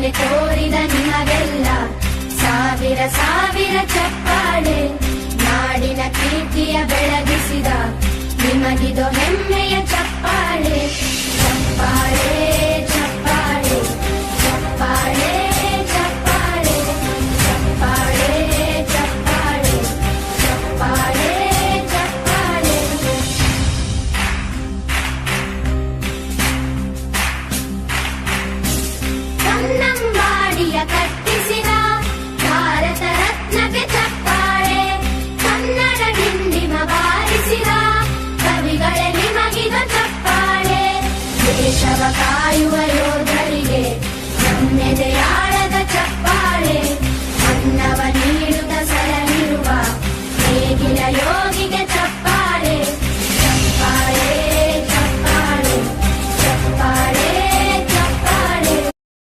ಸೇವೆ ತೋರಿದ ನಿಮಗೆಲ್ಲ ಸಾವಿರ ಸಾವಿರ ಚಪ್ಪಾಳೆ. ನಾಡಿನ ಕೀರ್ತಿಯ ಬೆಳಗಿಸಿದ ನಿಮಗಿದು ಹೆಮ್ಮೆಯ ಚಪ್ಪಾಳೆ. ಚಪ್ಪಾಳೆ ಚಪ್ಪಾಳೆ ಚಪ್ಪಾಳೆ ಚಪ್ಪಾಳೆ ಚಪ್ಪಾಳೆ ಚಪ್ಪಾಳೆ ಚಪ್ಪಾಳೆ ಚಪ್ಪಾಳೆ. ಕನ್ನಂಬಾಡಿಯ ಕಟ್ಟಿಸಿದ ಭಾರತ ರತ್ನಕ್ಕೆ